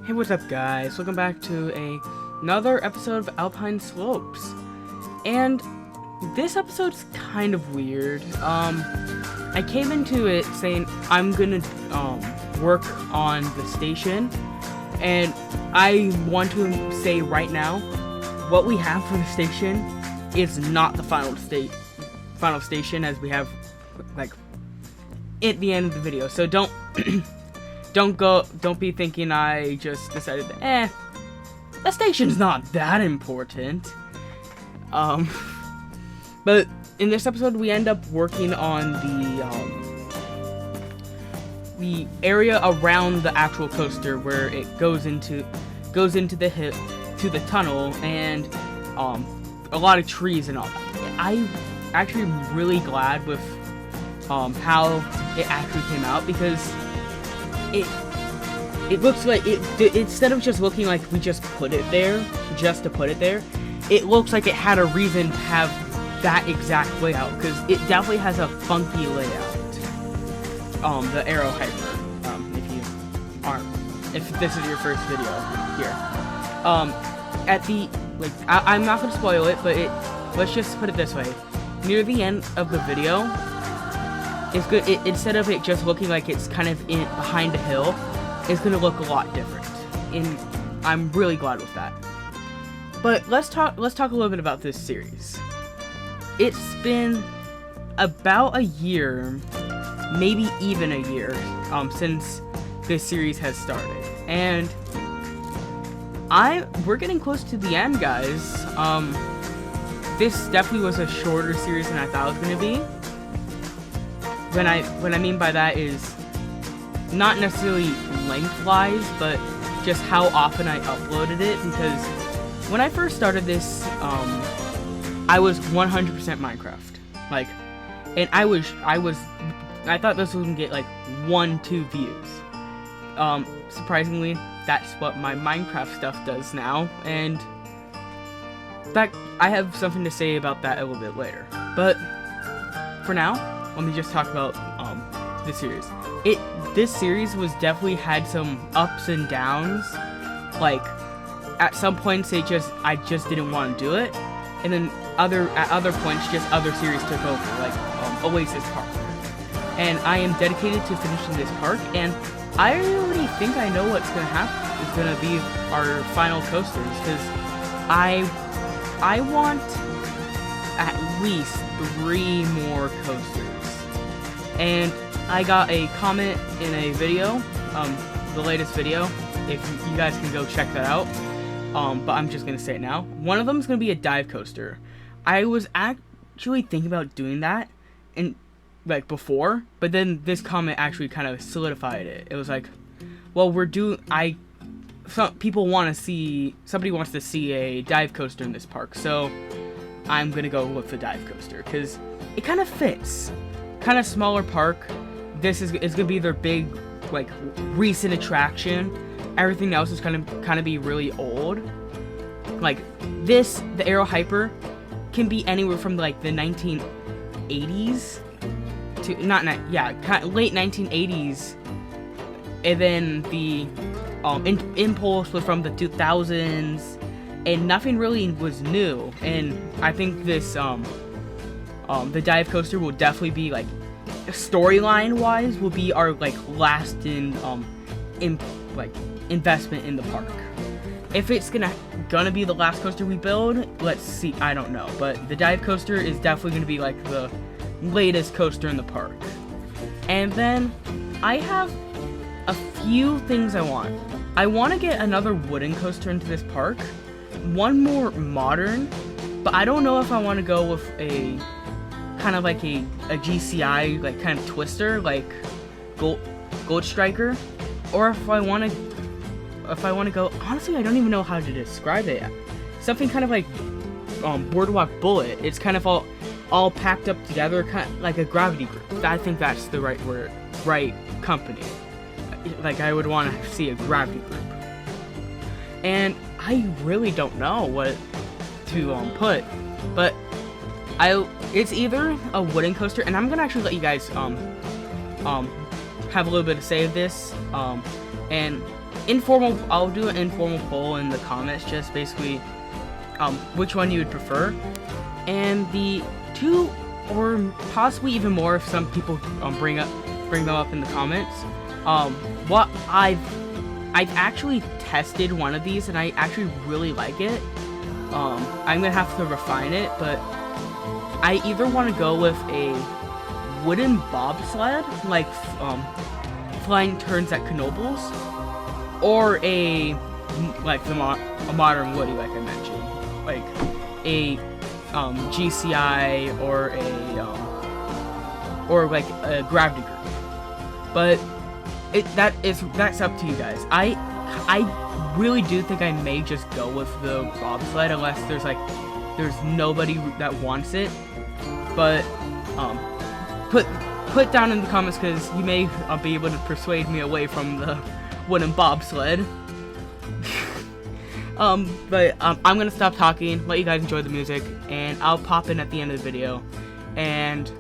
Hey, what's up guys? Welcome back to another episode of Alpine Slopes. And this episode's kind of weird. I came into it saying I'm gonna work on the station, and I want to say right now, what we have for the station is not the final station as we have like at the end of the video. So don't don't be thinking I just decided that, the station's not that important. But in this episode we end up working on the area around the actual coaster where it goes into the tunnel, and a lot of trees and all that. I actually am really glad with how it actually came out, because it looks like it instead of just looking like we just put it there just to put it there, it looks like it had a reason to have that exact layout, because it definitely has a funky layout. The arrow hyper, if this is your first video here, at the I'm not gonna spoil it, but let's just put it this way: near the end of the video, it's good. Instead of it just looking like it's kind of behind a hill, it's gonna look a lot different. And I'm really glad with that. But let's talk a little bit about this series. It's been about a year, maybe even a year, since this series has started, and we're getting close to the end, guys. This definitely was a shorter series than I thought it was gonna be. What I mean by that is not necessarily lengthwise, but just how often I uploaded it, because when I first started this, I was 100% Minecraft, and I thought this was gonna get like 1-2 views. Surprisingly, that's what my Minecraft stuff does now, and that I have something to say about that a little bit later. But for now, let me just talk about this series. This series was definitely had some ups and downs. Like at some points, I just didn't want to do it, and then at other points, just other series took over, like Oasis Park. And I am dedicated to finishing this park, and I already think I know what's gonna happen. It's gonna be our final coasters, because I want at least 3 more coasters. And I got a comment in a video, the latest video, if you guys can go check that out, but I'm just gonna say it now. One of them is gonna be a dive coaster. I was actually thinking about doing that before, but then this comment actually kind of solidified it. It was like, well, somebody wants to see a dive coaster in this park, so I'm gonna go with the dive coaster, because it kind of fits. Kind of smaller park. This is gonna be their big, recent attraction. Everything else is kind of be really old. Like the Aero Hyper can be anywhere from the 1980s to late 1980s, and then the Impulse was from the 2000s, and nothing really was new. And I think this the dive coaster will definitely be storyline wise will be our last investment in the park. If it's gonna be the last coaster we build, let's see. I don't know, but the dive coaster is definitely gonna be the latest coaster in the park. And then I have a few things I want. I want to get another wooden coaster into this park, one more modern, but I don't know if I want to go with a kind of a GCI kind of twister Gold Striker, or if I want to go, honestly I don't even know how to describe it. Something kind of Boardwalk Bullet. It's kind of all packed up together, kind of like a gravity group. I think that's the right word, right company. I would want to see a gravity group. And I really don't know what to put, but it's either a wooden coaster, and I'm gonna actually let you guys have a little bit of say of this, and I'll do an informal poll in the comments, just basically which one you would prefer, and the 2 or possibly even more if some people bring them up in the comments. What I've actually tested one of these and I actually really like it. I'm gonna have to refine it, but I either want to go with a wooden bobsled, like flying turns at Knoebels, or a modern Woody, like I mentioned, like a GCI or like a gravity group. But that's up to you guys. I really do think I may just go with the bobsled unless there's nobody that wants it. But put down in the comments, because you may be able to persuade me away from the wooden bobsled. But I'm gonna stop talking, let you guys enjoy the music, and I'll pop in at the end of the video and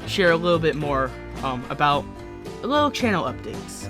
share a little bit more about a little channel updates.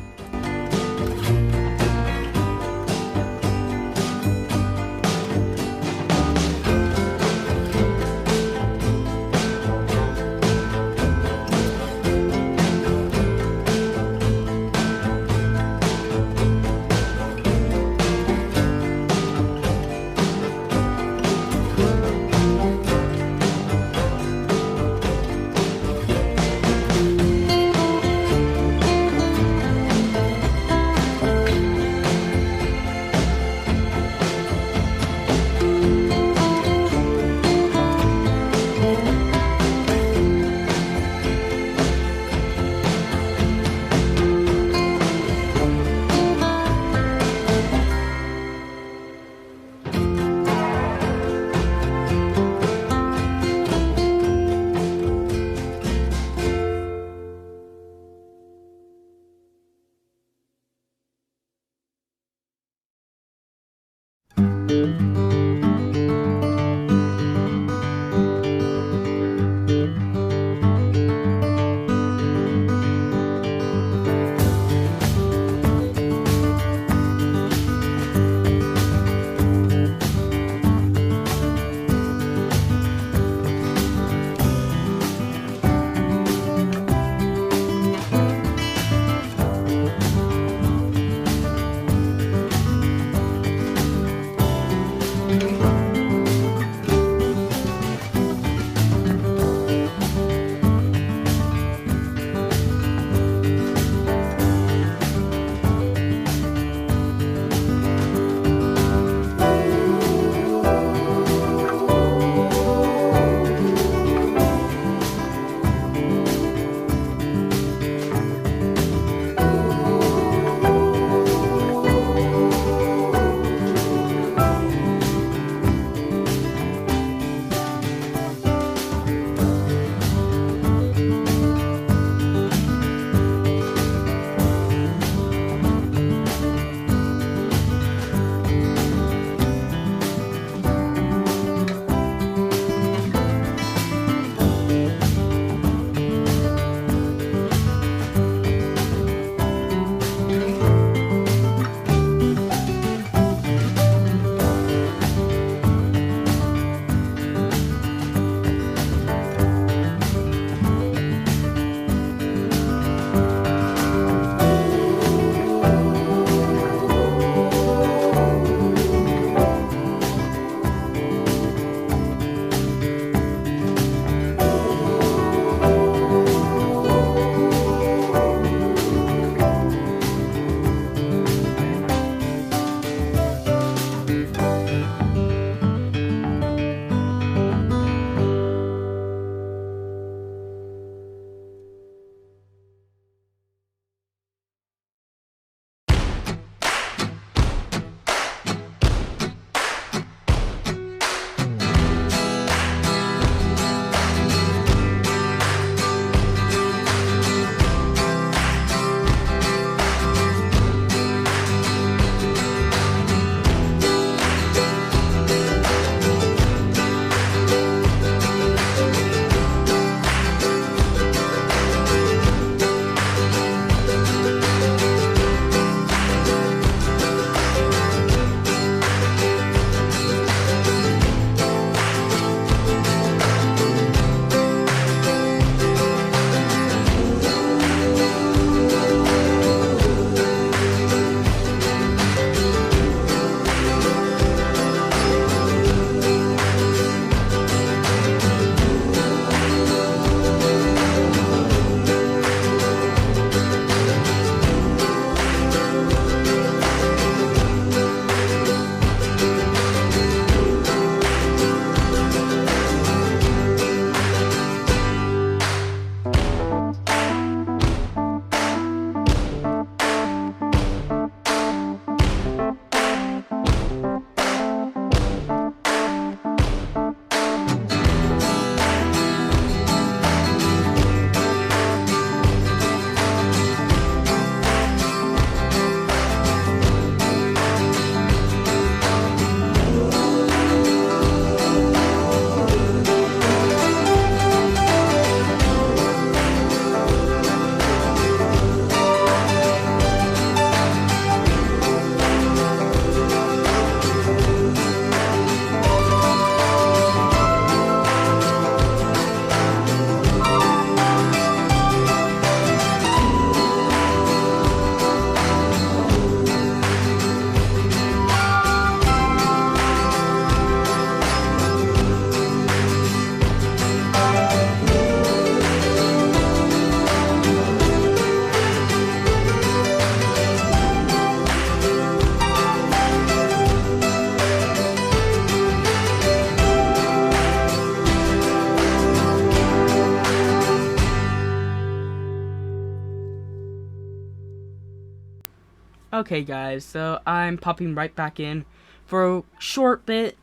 Okay guys, so I'm popping right back in for a short bit.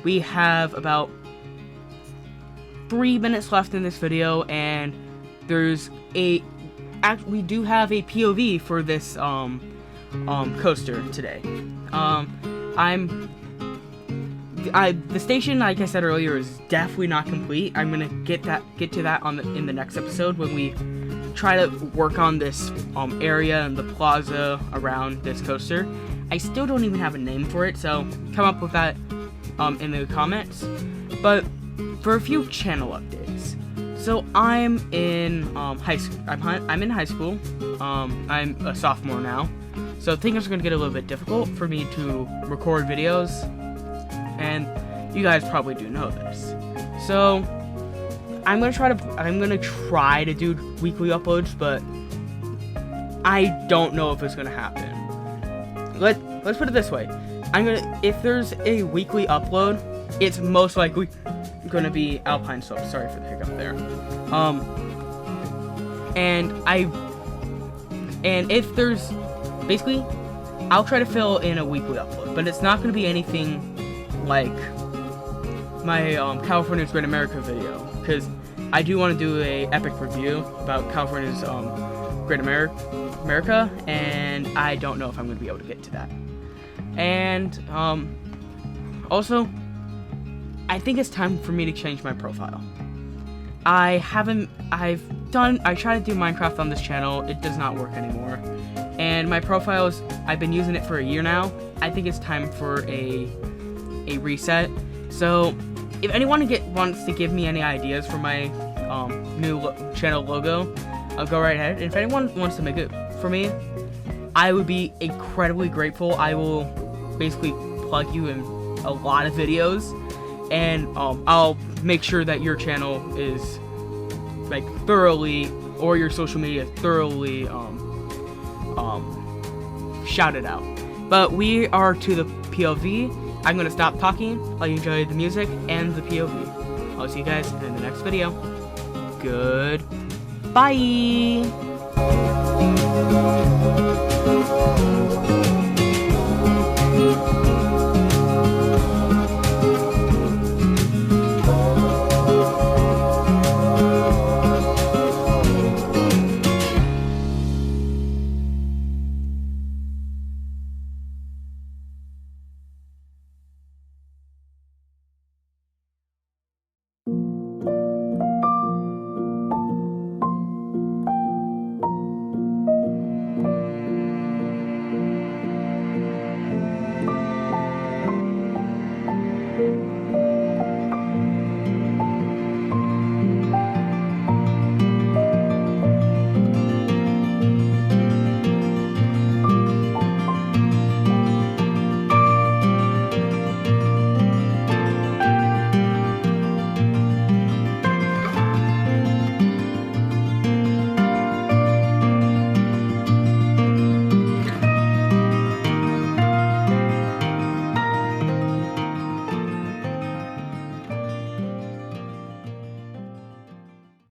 We have about 3 minutes left in this video, and we do have a POV for this coaster today. The station, like I said earlier, is definitely not complete. I'm gonna get to that in the next episode when we try to work on this area and the plaza around this coaster. I still don't even have a name for it, so come up with that in the comments. But for a few channel updates, so I'm in high school. I'm in high school. I'm a sophomore now, so things are gonna get a little bit difficult for me to record videos, and you guys probably do know this. So I'm gonna try to do weekly uploads, but I don't know if it's gonna happen. Let's put it this way. If there's a weekly upload, it's most likely gonna be Alpine Slopes. Sorry for the hiccup there. And if there's, basically, I'll try to fill in a weekly upload, but it's not gonna be anything like my California's Great America video, because I do want to do a epic review about California's Great America, and I don't know if I'm going to be able to get to that. And also, I think it's time for me to change my profile. I tried to do Minecraft on this channel. It does not work anymore. And my profiles, I've been using it for a year now. I think it's time for a reset. So if anyone wants to give me any ideas for my new channel logo, I'll go right ahead. And if anyone wants to make it for me, I would be incredibly grateful. I will basically plug you in a lot of videos, and I'll make sure that your channel is like thoroughly, or your social media thoroughly shouted out. But we are to the POV. I'm going to stop talking. I'll enjoy the music and the POV. I'll see you guys in the next video. Goodbye.